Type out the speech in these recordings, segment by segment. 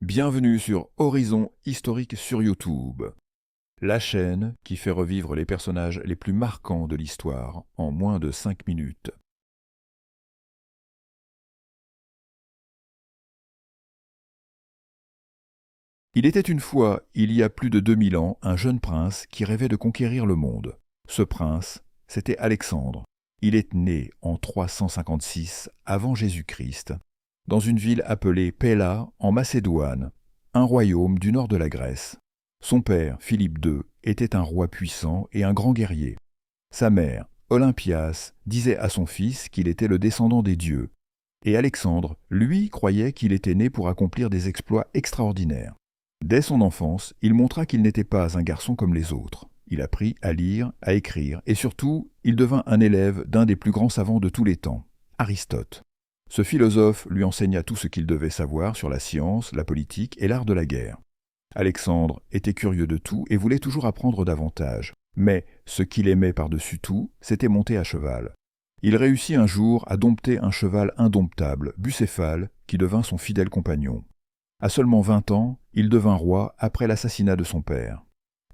Bienvenue sur Horizon Historique sur YouTube, la chaîne qui fait revivre les personnages les plus marquants de l'histoire en moins de 5 minutes. Il était une fois, il y a plus de 2000 ans, un jeune prince qui rêvait de conquérir le monde. Ce prince, c'était Alexandre. Il est né en 356 avant Jésus-Christ, dans une ville appelée Pella en Macédoine, un royaume du nord de la Grèce. Son père, Philippe II, était un roi puissant et un grand guerrier. Sa mère, Olympias, disait à son fils qu'il était le descendant des dieux. Et Alexandre, lui, croyait qu'il était né pour accomplir des exploits extraordinaires. Dès son enfance, il montra qu'il n'était pas un garçon comme les autres. Il apprit à lire, à écrire, et surtout, il devint un élève d'un des plus grands savants de tous les temps, Aristote. Ce philosophe lui enseigna tout ce qu'il devait savoir sur la science, la politique et l'art de la guerre. Alexandre était curieux de tout et voulait toujours apprendre davantage. Mais ce qu'il aimait par-dessus tout, c'était monter à cheval. Il réussit un jour à dompter un cheval indomptable, Bucéphale, qui devint son fidèle compagnon. À seulement 20 ans, il devint roi après l'assassinat de son père.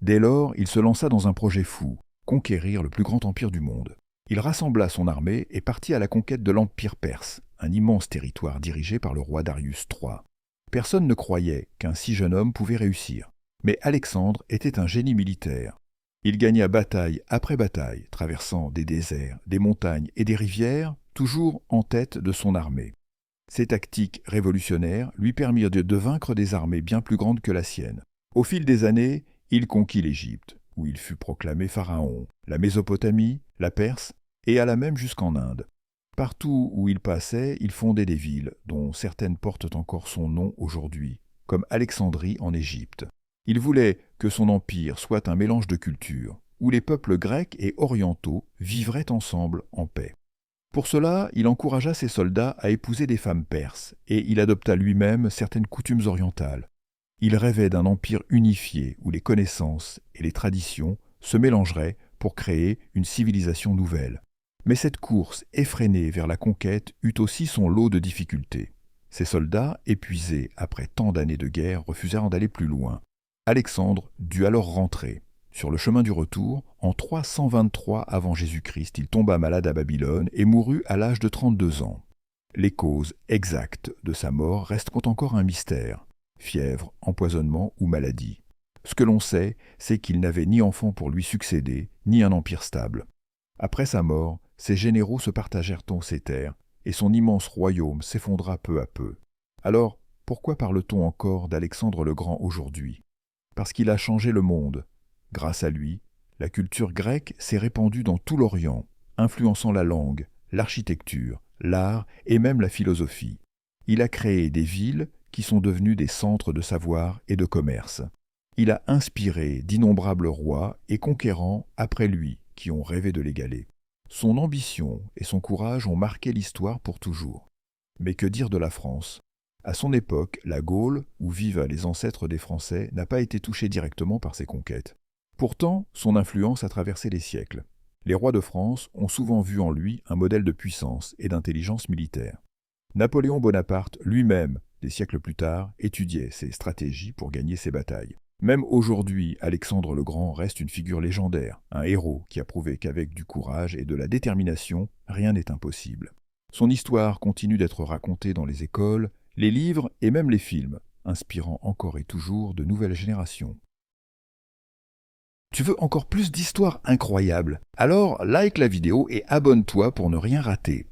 Dès lors, il se lança dans un projet fou, conquérir le plus grand empire du monde. Il rassembla son armée et partit à la conquête de l'Empire perse, un immense territoire dirigé par le roi Darius III. Personne ne croyait qu'un si jeune homme pouvait réussir. Mais Alexandre était un génie militaire. Il gagna bataille après bataille, traversant des déserts, des montagnes et des rivières, toujours en tête de son armée. Ces tactiques révolutionnaires lui permirent de vaincre des armées bien plus grandes que la sienne. Au fil des années, il conquit l'Égypte, où il fut proclamé pharaon, la Mésopotamie, la Perse, et alla même jusqu'en Inde. Partout où il passait, il fondait des villes, dont certaines portent encore son nom aujourd'hui, comme Alexandrie en Égypte. Il voulait que son empire soit un mélange de cultures, où les peuples grecs et orientaux vivraient ensemble en paix. Pour cela, il encouragea ses soldats à épouser des femmes perses, et il adopta lui-même certaines coutumes orientales. Il rêvait d'un empire unifié où les connaissances et les traditions se mélangeraient pour créer une civilisation nouvelle. Mais cette course effrénée vers la conquête eut aussi son lot de difficultés. Ses soldats, épuisés après tant d'années de guerre, refusèrent d'aller plus loin. Alexandre dut alors rentrer. Sur le chemin du retour, en 323 avant Jésus-Christ, il tomba malade à Babylone et mourut à l'âge de 32 ans. Les causes exactes de sa mort restent encore un mystère. Fièvre, empoisonnement ou maladie. Ce que l'on sait, c'est qu'il n'avait ni enfant pour lui succéder, ni un empire stable. Après sa mort, ses généraux se partagèrent ses terres, et son immense royaume s'effondra peu à peu. Alors, pourquoi parle-t-on encore d'Alexandre le Grand aujourd'hui? Parce qu'il a changé le monde. Grâce à lui, la culture grecque s'est répandue dans tout l'Orient, influençant la langue, l'architecture, l'art et même la philosophie. Il a créé des villes qui sont devenues des centres de savoir et de commerce. Il a inspiré d'innombrables rois et conquérants après lui qui ont rêvé de l'égaler. Son ambition et son courage ont marqué l'histoire pour toujours. Mais que dire de la France? À son époque, la Gaule, où vivent les ancêtres des Français, n'a pas été touchée directement par ses conquêtes. Pourtant, son influence a traversé les siècles. Les rois de France ont souvent vu en lui un modèle de puissance et d'intelligence militaire. Napoléon Bonaparte lui-même, des siècles plus tard, étudiait ses stratégies pour gagner ses batailles. Même aujourd'hui, Alexandre le Grand reste une figure légendaire, un héros qui a prouvé qu'avec du courage et de la détermination, rien n'est impossible. Son histoire continue d'être racontée dans les écoles, les livres et même les films, inspirant encore et toujours de nouvelles générations. Tu veux encore plus d'histoires incroyables? Alors like la vidéo et abonne-toi pour ne rien rater.